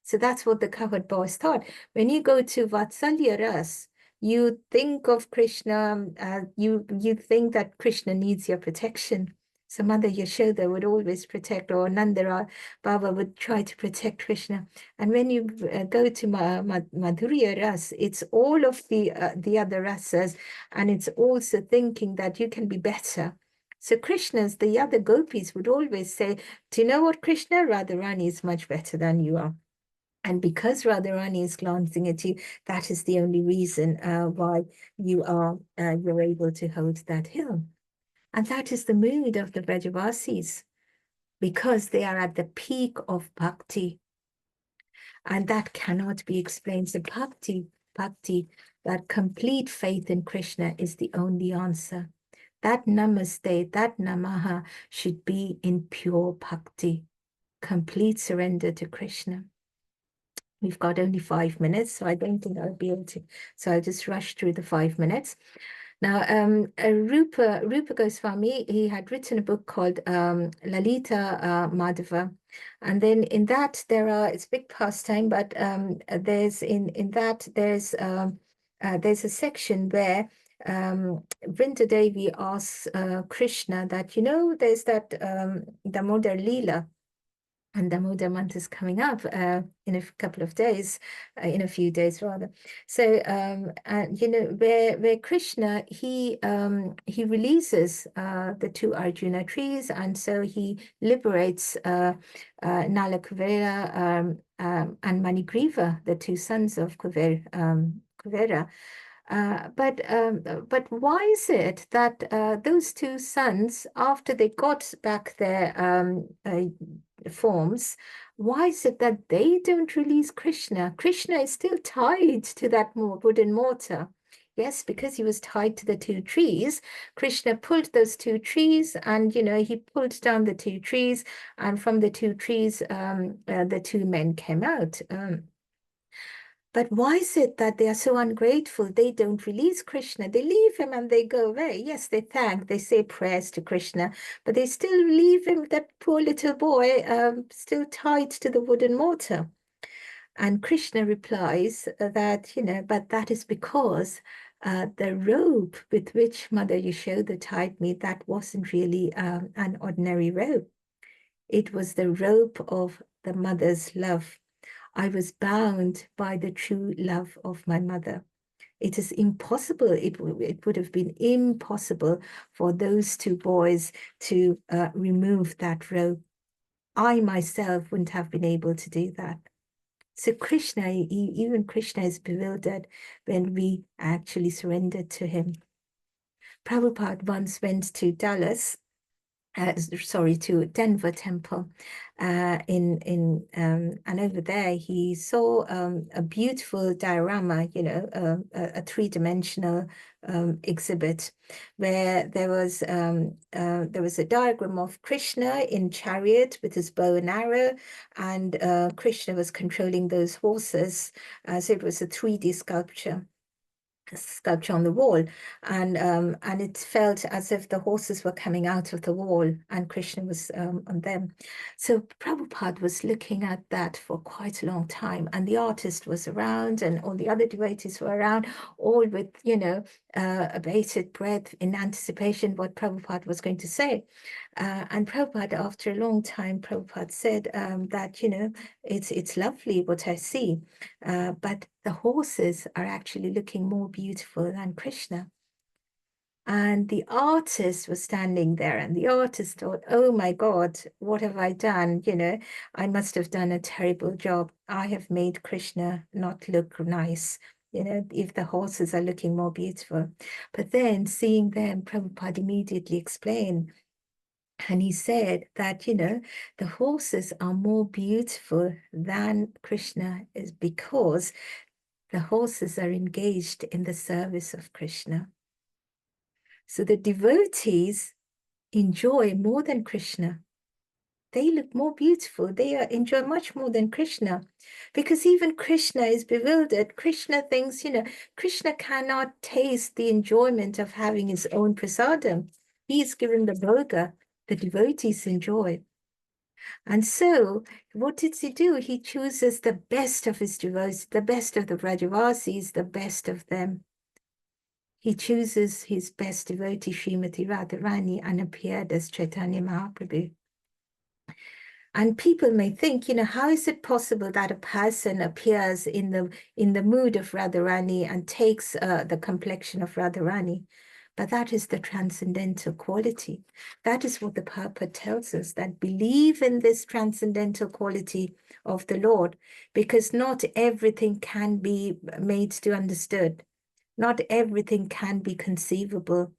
So that's what the cowherd boys thought. When you go to Vatsalya ras, you think of Krishna, you think that Krishna needs your protection. So Mother Yashoda would always protect, or Nanda Baba would try to protect Krishna. And when you go to Madhurya Ras, it's all of the other rasas, and it's also thinking that you can be better. So Krishna's, the other gopis would always say, do you know what, Krishna? Radharani is much better than you are. And because Radharani is glancing at you, that is the only reason why you're able to hold that hill. And that is the mood of the Vrajavasis, because they are at the peak of bhakti. And that cannot be explained. So bhakti, that complete faith in Krishna is the only answer. That namaste, that namaha should be in pure bhakti, complete surrender to Krishna. We've got only 5 minutes, so I don't think I'll be able to. So I'll just rush through the 5 minutes. Now, Rupa Goswami, he had written a book called Lalita Madhava. And then in that, it's a big pastime, but there's a section where Vrinda Devi asks Krishna that, you know, there's that Damodar Leela, and Damodar month is coming up in a couple of days, in a few days rather. So, and you know, where Krishna, he releases the 2 Arjuna trees, and so he liberates Nala Kuvera and Manigriva, the 2 sons of Kuvera. But why is it that those 2 sons, after they got back their forms, why is it that they don't release Krishna? Krishna is still tied to that wooden mortar. Yes, because he was tied to the 2 trees. Krishna pulled those 2 trees, and you know, he pulled down the 2 trees, and from the 2 trees, the 2 men came out. But why is it that they are so ungrateful? They don't release Krishna. They leave him and they go away. Yes, they say prayers to Krishna, but they still leave him, that poor little boy, still tied to the wooden mortar. And Krishna replies that, you know, but that is because the robe with which Mother Yashoda tied me, that wasn't really an ordinary robe. It was the robe of the mother's love. I was bound by the true love of my mother. It is impossible, it would have been impossible for those two boys to remove that robe. I myself wouldn't have been able to do that. So Krishna, even Krishna is bewildered when we actually surrendered to him. Prabhupada once went to Dallas, to Denver Temple, and over there he saw a beautiful diorama, a three-dimensional exhibit, where there was a diagram of Krishna in chariot with his bow and arrow, and Krishna was controlling those horses. So it was a 3D sculpture on the wall, and it felt as if the horses were coming out of the wall and Krishna was on them. So Prabhupada was looking at that for quite a long time, and the artist was around and all the other devotees were around, all with a bated breath in anticipation what Prabhupada was going to say. And Prabhupada, after a long time, Prabhupada said that it's lovely what I see, but the horses are actually looking more beautiful than Krishna. And the artist was standing there, and the artist thought, oh my God, what have I done? I must have done a terrible job. I have made Krishna not look nice, if the horses are looking more beautiful. But then seeing them, Prabhupada immediately explained, and he said that, the horses are more beautiful than Krishna is because the horses are engaged in the service of Krishna. So the devotees enjoy more than Krishna. They look more beautiful. They enjoy much more than Krishna, because even Krishna is bewildered. Krishna thinks, Krishna cannot taste the enjoyment of having his own prasadam. He is given the bhoga. The devotees enjoy. And so what does he do? He chooses the best of his devotees, the best of the Vrajavasis, the best of them. He chooses his best devotee, Srimati Radharani, and appeared as Chaitanya Mahaprabhu. And people may think, how is it possible that a person appears in the mood of Radharani and takes the complexion of Radharani? But that is the transcendental quality. That is what the purport tells us, that believe in this transcendental quality of the Lord, because not everything can be made to understood. Not everything can be conceivable,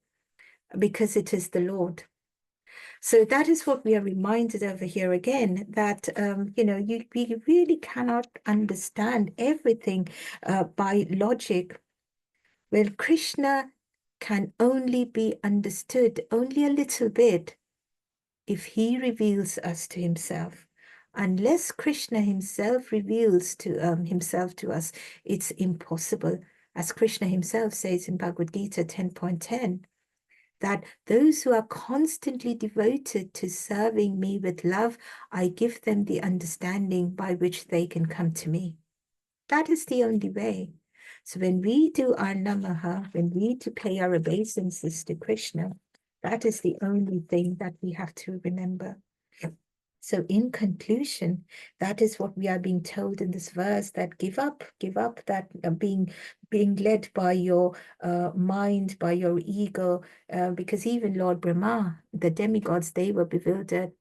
because it is the Lord. So that is what we are reminded over here again, that, we really cannot understand everything by logic. Well, Krishna can only be understood only a little bit if he reveals us to himself. Unless Krishna himself reveals to himself to us, it's impossible. As Krishna himself says in Bhagavad Gita 10.10, that those who are constantly devoted to serving me with love, I give them the understanding by which they can come to me. That is the only way. So when we do our namaha, when we to pay our obeisances to Krishna, that is the only thing that we have to remember. So in conclusion, that is what we are being told in this verse, that give up that being led by your mind, by your ego, because even Lord Brahma, the demigods, they were bewildered.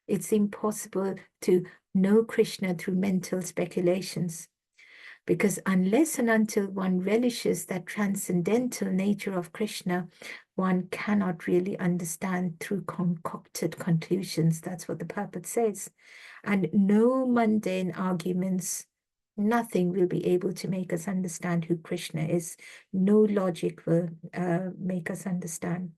It's impossible to know Krishna through mental speculations, because unless and until one relishes that transcendental nature of Krishna, one cannot really understand through concocted conclusions. That's what the purport says. And no mundane arguments, nothing will be able to make us understand who Krishna is. No logic will make us understand.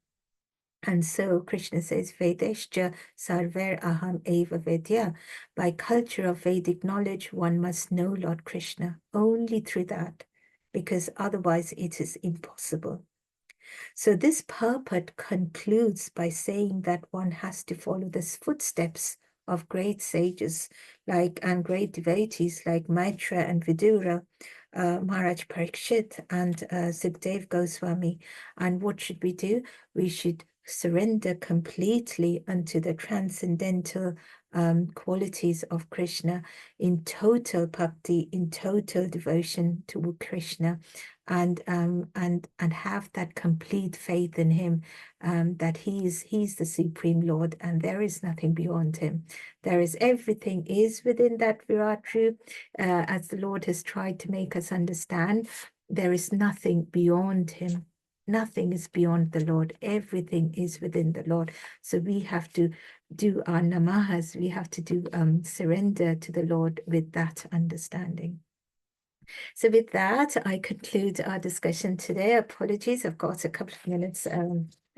And so Krishna says, Vedeshja sarver aham eva vedya. By culture of Vedic knowledge, one must know Lord Krishna only through that, because otherwise it is impossible. So this purport concludes by saying that one has to follow the footsteps of great sages and great devotees like Maitra and Vidura, Maharaj Parikshit and Sukhdev Goswami. And what should we do? We should surrender completely unto the transcendental qualities of Krishna in total bhakti, in total devotion to Krishna, and have that complete faith in him, that he's the Supreme Lord and there is nothing beyond him. There is everything is within that Virat Roop, as the Lord has tried to make us understand. There is nothing beyond him. Nothing is beyond the Lord. Everything is within the Lord. So we have to do our namahas. We have to do surrender to the Lord with that understanding. So with that, I conclude our discussion today. Apologies, I've got a couple of minutes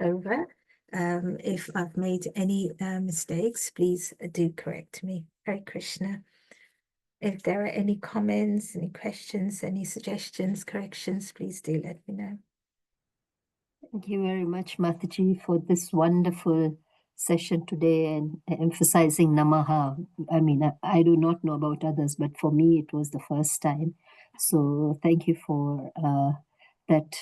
over. If I've made any mistakes, please do correct me. Hare Krishna. If there are any comments, any questions, any suggestions, corrections, please do let me know. Thank you very much, Mataji, for this wonderful session today and emphasizing Namaha. I mean, I do not know about others, but for me, it was the first time. So thank you for that.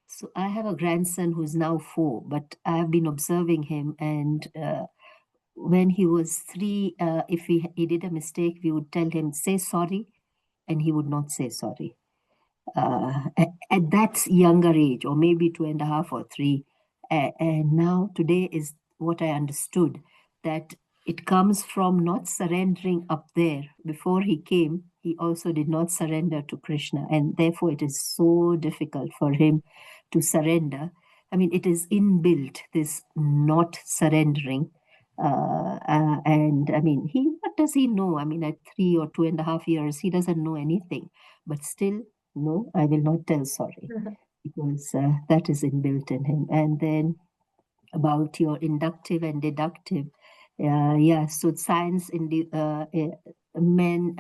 So I have a grandson who's now 4, but I have been observing him, and when he was 3, if he did a mistake, we would tell him, say sorry, and he would not say sorry. At that younger age, or maybe 2.5 or 3. And now today is what I understood, that it comes from not surrendering up there. Before he came, he also did not surrender to Krishna. And therefore it is so difficult for him to surrender. I mean, it is inbuilt, this not surrendering. And I mean, what does he know? I mean, at 3 or 2.5 years, he doesn't know anything. But still, no, I will not tell sorry, because that is inbuilt in him. And then about your inductive and deductive, yeah, so science in the men,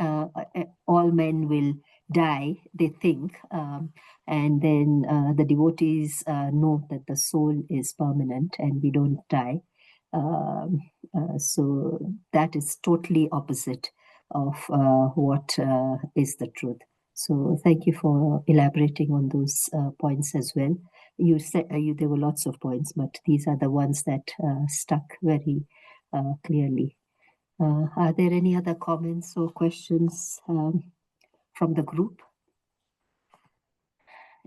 all men will die, they think, and then the devotees know that the soul is permanent and we don't die. So that is totally opposite of what is the truth. So thank you for elaborating on those points as well. You said there were lots of points, but these are the ones that stuck very clearly. Are there any other comments or questions from the group?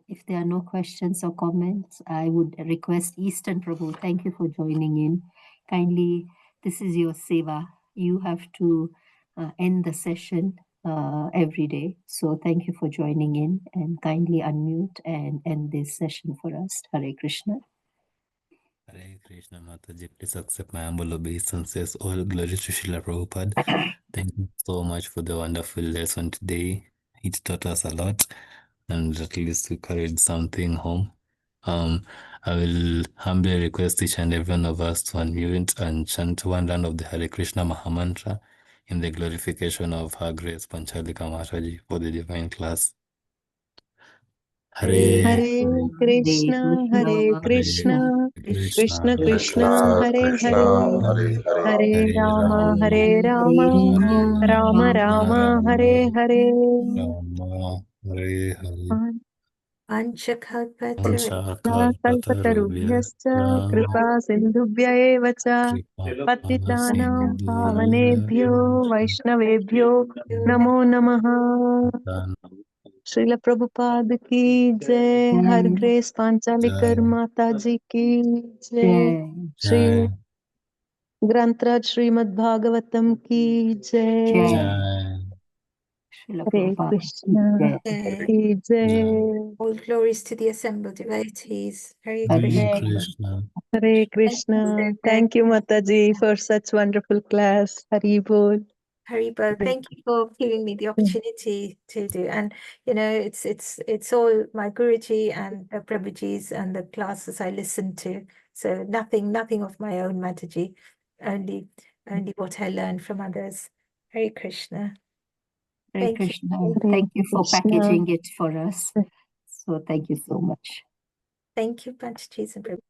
If there are no questions or comments, I would request Eastern Prabhu, thank you for joining in. Kindly, this is your seva. You have to end the session every day. So thank you for joining in, and kindly unmute and end this session for us. Hare Krishna. Hare Krishna, Mataji, please accept my humble obeisances. All glory to Srila Prabhupada. Thank you so much for the wonderful lesson today. It taught us a lot, and at least we carried something home. I will humbly request each and every one of us to unmute and chant one round of the Hare Krishna Mahamantra in the glorification of Her Grace Panchali Karr Mataji for the divine class. Hare Hare Krishna, Hare Krishna, Krishna Krishna, Hare Hare, Hare Rama, Hare Rama, Rama Rama, Hare Hare. Rama, Hare Hare. Kalpatarubhyascha kripa sindhubhya eva cha patitanam pavanebhyo vaishnavebhyo namo namaha. Srila Prabhupada ki jai, Her Grace Panchali Karr Mataji ki jai, Shri Granth Raj Srimad Bhagavatam ki jai. Hare Krishna ki jai. All glories to the assembled devotees. Hare Hare Krishna. Krishna. Hare Krishna. Thank you, Mataji, for such wonderful class. Hari Bol. Haribol, thank you for giving me the opportunity to do. And you know, it's all my Guruji and Prabhuji's and the classes I listen to. So nothing of my own, Mataji. Only what I learned from others. Hare Krishna. Hare Krishna. You. Thank you for Krishna. packaging it for us. So thank you so much. Thank you, Panchali and Prabhu.